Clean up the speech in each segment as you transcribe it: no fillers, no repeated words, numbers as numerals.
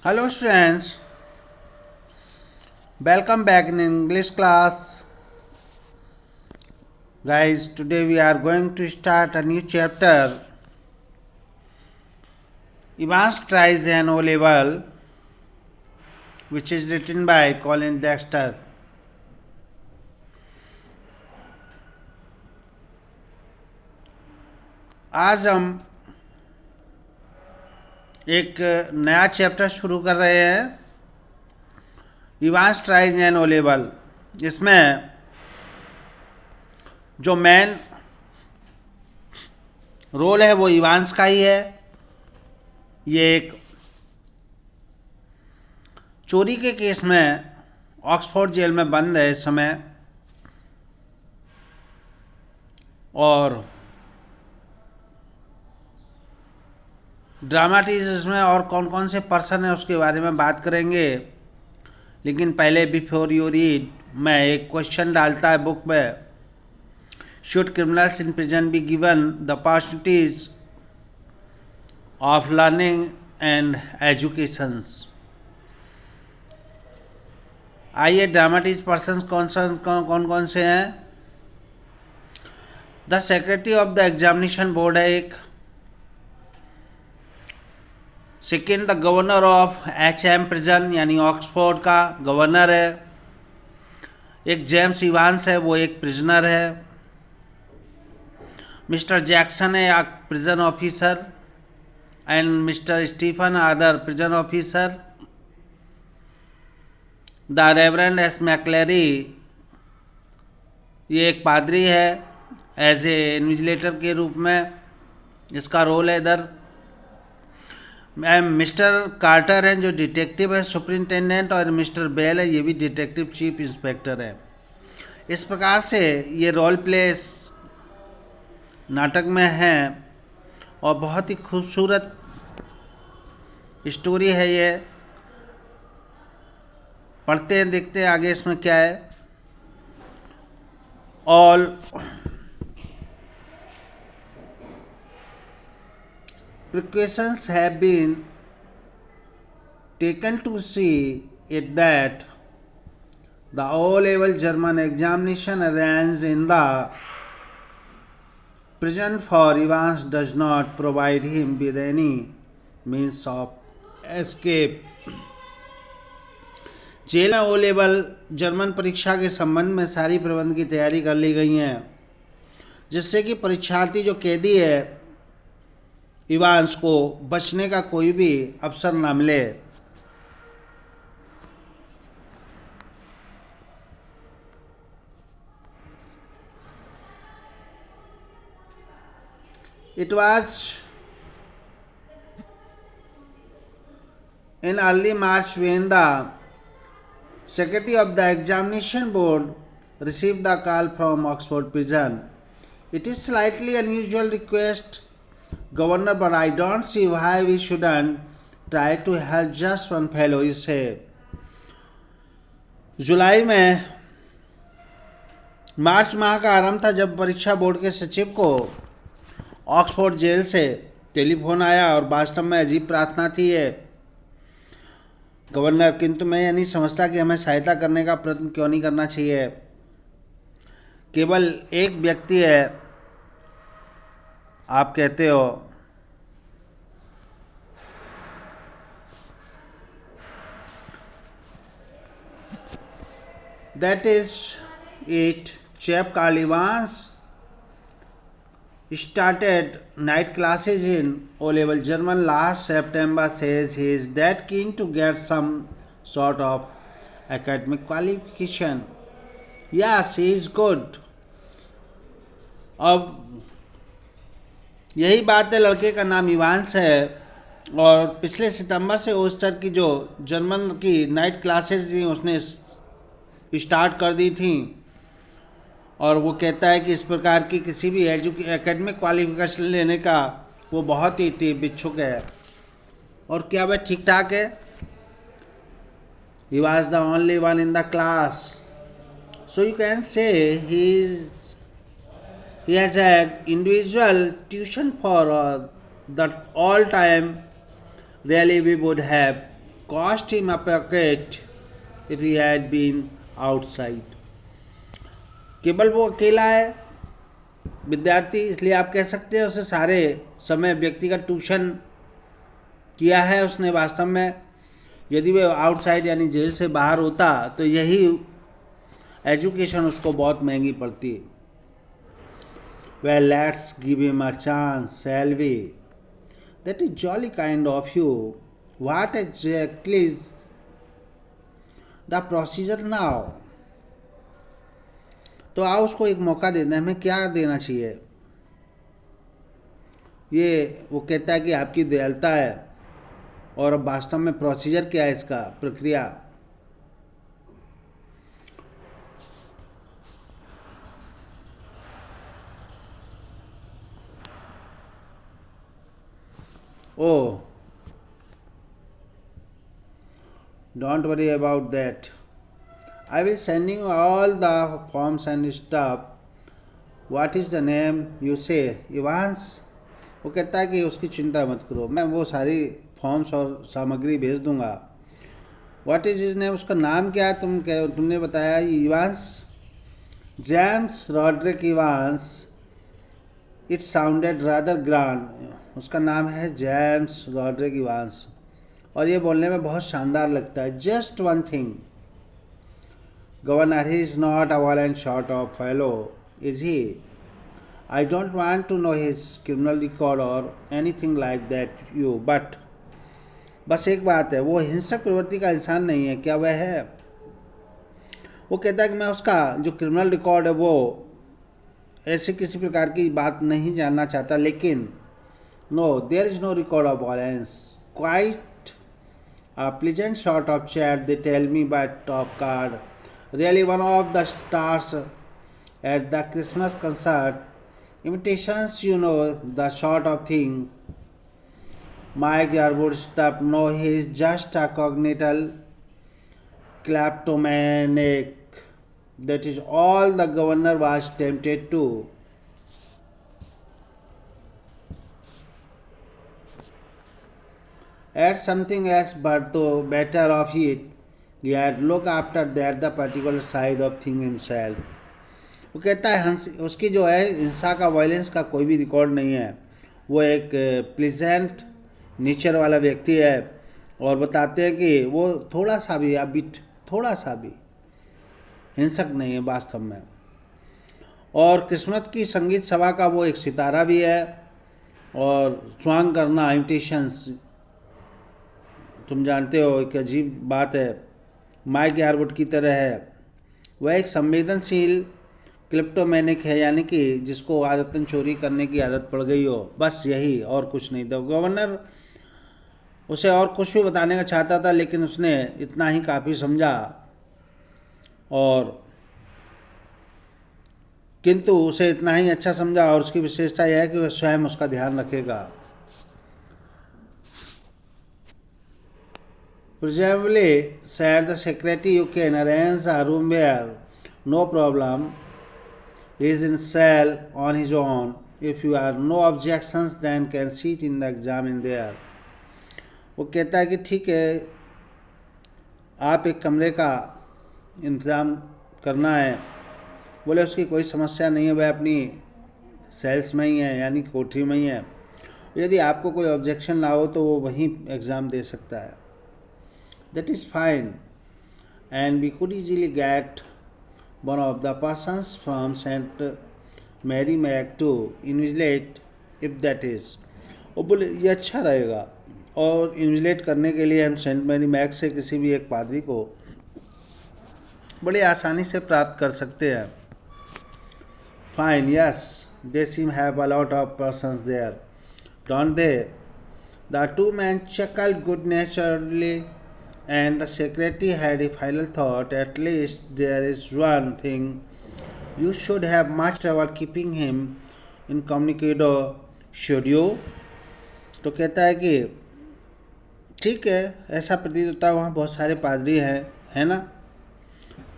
Hello students, welcome back in English class. Guys, today we are going to start a new chapter. Evans tries an O level, which is written by Colin Dexter. आज हम एक नया chapter शुरू कर रहे हैं, Evans tries an O level. इसमें जो मेन रोल है वो इवांस का ही है। ये एक चोरी के केस में ऑक्सफोर्ड जेल में बंद है इस समय, और ड्रामाटिज इसमें और कौन कौन से पर्सन है उसके बारे में बात करेंगे। लेकिन पहले बिफोर यू रीड मैं एक क्वेश्चन डालता है बुक में, should criminals in prison be given the opportunities of learning and educations. आइए ड्रामाटिज पर्सन कौन कौन से हैं। The secretary of the examination board है एक, second the governor of HM prison यानी ऑक्सफोर्ड का गवर्नर है, एक जेम्स इवांस है वो एक प्रिजनर है, मिस्टर जैक्सन है एक prison officer and Mister Stephen other prison officer, the Reverend S McCleary ये एक पादरी है एज ए इन्विजिलेटर के रूप में, इसका रोल है इधर। मिस्टर कार्टर हैं जो डिटेक्टिव है सुपरिंटेंडेंट, और मिस्टर बेल है ये भी डिटेक्टिव चीफ इंस्पेक्टर है। इस प्रकार से ये रोल प्लेस नाटक में है और बहुत ही खूबसूरत स्टोरी है ये। पढ़ते हैं, देखते हैं आगे इसमें क्या है। All precautions have been taken to see it that the O-level German examination arranged in the prison for Evans does not provide him with any means of escape। Jail में O लेवल जर्मन परीक्षा के संबंध में सारी प्रबंध की तैयारी कर ली गई है, जिससे कि परीक्षार्थी जो कैदी है इवांस को बचने का कोई भी अवसर ना मिले। It was in early March when the secretary of the examination board received the call from Oxford prison. It is slightly unusual request, Governor, but I don't see why we shouldn't try to help just one fellow, he said. जुलाई में मार्च माह का आरंभ था जब परीक्षा board के सचिव को ऑक्सफोर्ड जेल से टेलीफोन आया और वास्तव में अजीब प्रार्थना थी ये, गवर्नर, किंतु मैं यह नहीं समझता कि हमें सहायता करने का प्रयत्न क्यों नहीं करना चाहिए। केवल एक व्यक्ति है, आप कहते हो that is it। chap called Evans started night classes in O-level German last September, says he is that keen to get some sort of academic qualification। Yes, he is good। अब यही बात है, लड़के का नाम इवांस है और पिछले सितंबर से ओस्टर की जो जर्मन की नाइट क्लासेस थी उसने स्टार्ट कर दी थी, और वो कहता है कि इस प्रकार की किसी भी एकेडमिक क्वालिफिकेशन लेने का वो बहुत ही इच्छुक है। और क्या वह ठीक ठाक है? He was the only one in the class, so you can say he has had individual tuition for that all time. Really we would have cost him a pocket if he had been outside. केवल वो अकेला है विद्यार्थी, इसलिए आप कह सकते हैं उसे सारे समय व्यक्तिगत ट्यूशन किया है उसने वास्तव में। यदि वो आउटसाइड यानी जेल से बाहर होता तो यही एजुकेशन उसको बहुत महंगी पड़ती। Well, let's give him a chance, shall we? That is jolly kind of you. What exactly is the procedure now? तो आओ उसको एक मौका देना है। हमें क्या देना चाहिए? ये वो कहता है कि आपकी दयालुता है, और अब वास्तव में प्रोसीजर क्या है इसका, प्रक्रिया। Oh, don't worry about that. I will send you all the forms and stuff. What is the name you say? Evans? वो कहता है कि उसकी चिंता मत करो, मैं वो सारी फॉर्म्स और सामग्री भेज दूंगा। What is his name? उसका नाम क्या है? तुमने बताया Evans, James Rodrick Evans. It sounded rather grand. उसका नाम है जेम्स रॉड्रिक इवांस, और ये बोलने में बहुत शानदार लगता है। Just one thing governor, he is not a violent sort of fellow, is he? I don't want to know his criminal record और anything like that you, but बस एक बात है, वो हिंसक प्रवृत्ति का इंसान नहीं है, क्या वह है? वो कहता है कि मैं उसका जो क्रिमिनल रिकॉर्ड है वो ऐसे किसी प्रकार की बात नहीं जानना चाहता, लेकिन no, there is no record of violence, quite a pleasant short of chat they tell me, but of card really one of the stars at the Christmas concert imitations, you know the sort of thing. Mike Yarwood stuff. No, he is just a congenital kleptomaniac. That is all the governor was tempted to. Add something else, but though better of it, he had look after that the particular side of thing himself. वो कहता है हंस उसकी जो है हिंसा का, violence का कोई भी रिकॉर्ड नहीं है। वो एक प्लीजेंट नेचर वाला व्यक्ति है, और बताते हैं कि वो थोड़ा सा भी हिंसक नहीं है वास्तव में। और क्रिसमस की संगीत सभा का वो एक सितारा भी है, और स्वांग करना, इमिटेशंस, तुम जानते हो एक अजीब बात है, माइक यारवुड की तरह है। वह एक संवेदनशील क्लिप्टोमैनिक है, यानी कि जिसको आदतन चोरी करने की आदत पड़ गई हो, बस यही, और कुछ नहीं था। गवर्नर उसे और कुछ भी बताने का चाहता था, लेकिन उसने इतना ही काफ़ी समझा, और किंतु उसे इतना ही अच्छा समझा, और उसकी विशेषता यह है कि वह स्वयं उसका ध्यान रखेगा। Presumably, said the secretary, you can arrange a room where, no problem. He is in cell on his own. If you have no objections, then can sit in the exam in there. वो कहता है कि ठीक है, आप एक कमरे का इंतज़ाम करना है। बोले उसकी कोई समस्या नहीं है, वह अपनी सेल्स में ही है, यानी कोठरी में ही है। यदि आपको कोई ऑब्जेक्शन ना हो तो वो वहीं एग्ज़ाम दे सकता है। That is fine, and we could easily get one of the persons from St. Mary Mac to invigilate if that is. वो बोले ये अच्छा रहेगा, और इन्विजिलेट करने के लिए हम सेंट मैरी मैक से किसी भी एक पादरी को बड़ी आसानी से प्राप्त कर सकते हैं। Fine, yes, they seem have a lot of persons there, don't they? The two men chuckled good-naturedly, and the secretary had a final thought. At least there is one thing, you should have much trouble keeping him incommunicado, should you? तो कहता है कि ठीक है, ऐसा प्रतीत होता है वहाँ बहुत सारे पादरी हैं, है ना।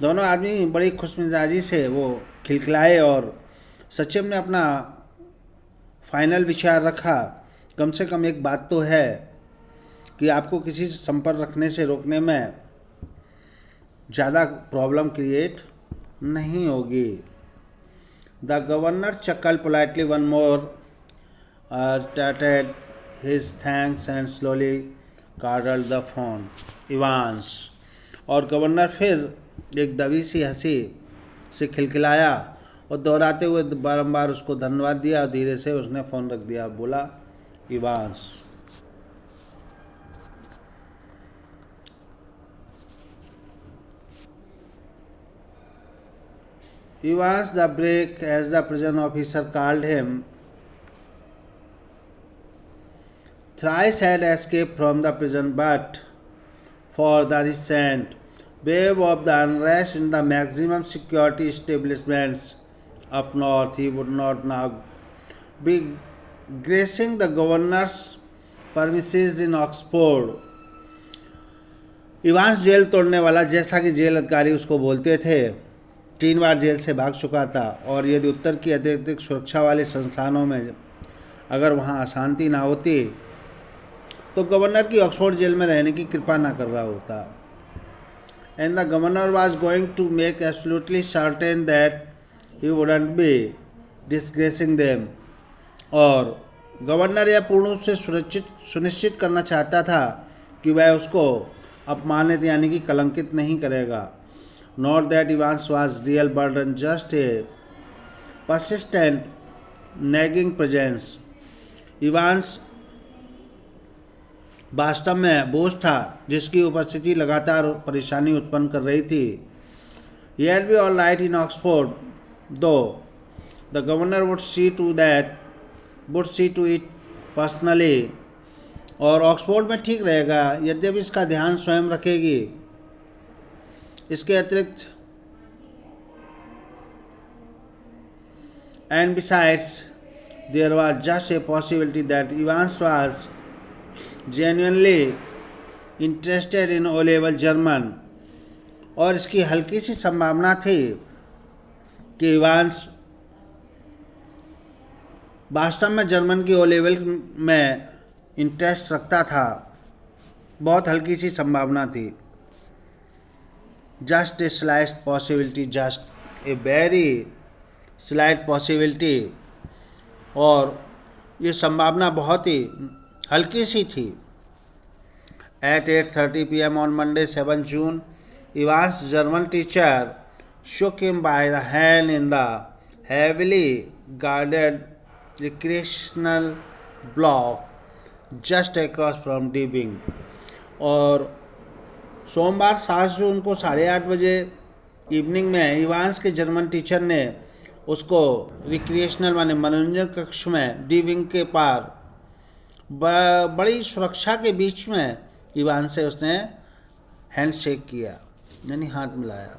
दोनों आदमी बड़ी खुशमिजाजी से वो खिलखिलाए, और सचिव ने अपना फाइनल विचार रखा। कम से कम एक बात तो है, कि आपको किसी से संपर्क रखने से रोकने में ज़्यादा प्रॉब्लम क्रिएट नहीं होगी। The governor chuckled politely one more, uttered his thanks and slowly cuddled the phone. Evans, और गवर्नर फिर एक दबी सी हंसी से खिलखिलाया और दोहराते हुए बारंबार उसको धन्यवाद दिया और धीरे से उसने फ़ोन रख दिया। बोला Evans. Evans the break, as the prison officer called him, thrice had escaped from the prison, but for the recent wave of the unrest in the maximum security establishments up north, he would not now be gracing the governor's premises in Oxford. Evans jail तोड़ने वाला, जैसा कि jail अधिकारी उसको बोलते थे, 3 बार jail से भाग चुका था और यदि उत्तर की अत्यधिक सुरक्षा वाले संस्थानों में अगर वहाँ अशांति ना होती तो गवर्नर की ऑक्सफोर्ड जेल में रहने की कृपा ना कर रहा होता। And the governor was going to make absolutely certain that he wouldn't be disgracing them, और गवर्नर यह पूर्ण रूप से सुनिश्चित करना चाहता था कि वह उसको अपमानित यानी कि कलंकित नहीं करेगा। Not that Evans was real burden, just a persistent nagging presence. Evans वास्तव में बोझ था जिसकी उपस्थिति लगातार परेशानी उत्पन्न कर रही थी। He had been all right in Oxford, though the governor would see to it personally. और ऑक्सफोर्ड में ठीक रहेगा यद्यपि इसका ध्यान स्वयं रखेगी। इसके अतिरिक्त and besides there was just a possibility that Evans was genuinely interested in O-level German, और इसकी हल्की सी संभावना थी कि इवांस वास्तव में जर्मन की ओ लेवल में इंटरेस्ट रखता था। बहुत हल्की सी संभावना थी। Just a slight possibility, just a very slight possibility, और ये संभावना बहुत ही हल्की सी थी। At 8:30 p.m. on Monday, 7 June, Evans' German teacher shook him by the hand in the heavily guarded recreational block just across from D Wing. और सोमवार 7 जून को 8:30 बजे इवनिंग में इवांस के जर्मन टीचर ने उसको रिक्रिएशनल माने मनोरंजन कक्ष में डी विंग के पार बड़ी सुरक्षा के बीच में इवान से उसने हैंडशेक किया, यानी हाथ मिलाया।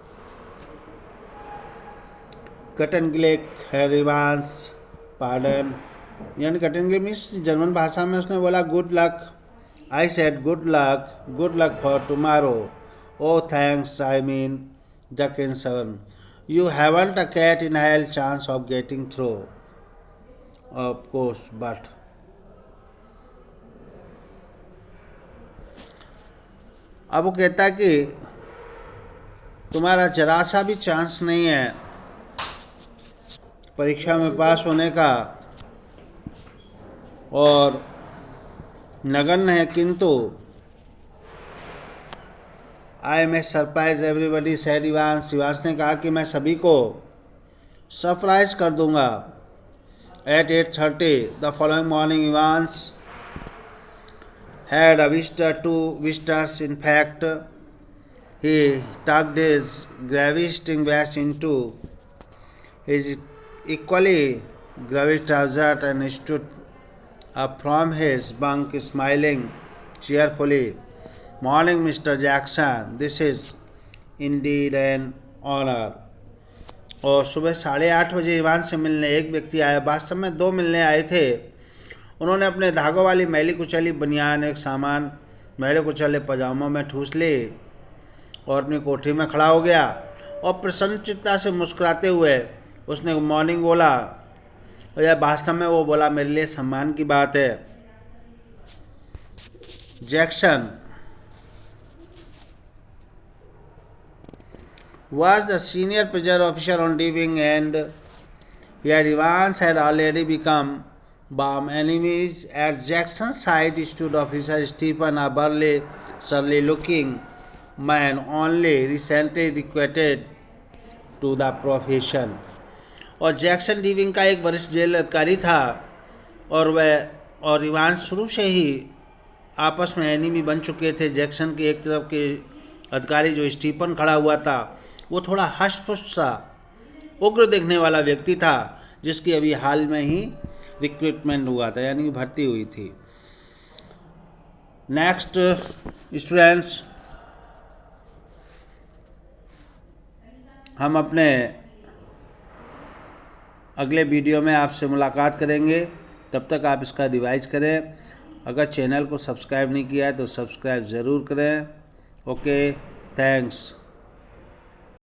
कटनग्लेक है इवांस पार्डन, यानी कटनग्लेक मीन्स जर्मन भाषा में उसने बोला good luck. I said good luck for tomorrow. O thanks, I mean the concern. You haven't a cat in hell chance of getting through. Of course, but अब वो कहता कि तुम्हारा जरा सा भी चांस नहीं है परीक्षा में पास होने का, और नगण्य है, किंतु I may surprise everybody said Evans. Evans ने कहा कि मैं सभी को सरप्राइज कर दूंगा। At 8:30 the following morning Evans had a visitor, 2 visitors in fact. He tucked his gravitating vest into his equally gravitating trouser and stood up from his bunk smiling cheerfully. Morning, Mr. Jackson. This is indeed an honor. और सुबह 8:30 बजे Ivan से मिलने एक व्यक्ति आया। वास्तव में 2 मिलने आए थे। उन्होंने अपने धागों वाली मैली कुचली बनियान एक सामान मैले कुचले पजामों में ठूस ली और अपनी कोठरी में खड़ा हो गया और प्रसन्नचित्ता से मुस्कुराते हुए उसने मॉर्निंग बोला, और यह वास्तव में वो बोला मेरे लिए सम्मान की बात है। Jackson was the senior pressure officer on Deeping, and here Evans had already become warm enemies. At Jackson's side stood officer Stephen, a burly, surly-looking man only recently recruited to the profession. और Jackson डीविंग का एक वरिष्ठ jail अधिकारी था और वह और Ivan शुरू से ही आपस में एनिमी बन चुके थे। जैक्सन के एक तरफ के अधिकारी जो स्टीफन खड़ा हुआ था वो थोड़ा हष्ट-पुष्ट सा उग्र देखने वाला व्यक्ति था जिसकी अभी हाल में ही रिक्रूटमेंट हुआ था, यानी भर्ती हुई थी। नेक्स्ट स्टूडेंट्स, हम अपने अगले वीडियो में आपसे मुलाकात करेंगे। तब तक आप इसका रिवाइज करें। अगर चैनल को सब्सक्राइब नहीं किया है तो सब्सक्राइब ज़रूर करें। Okay, thanks.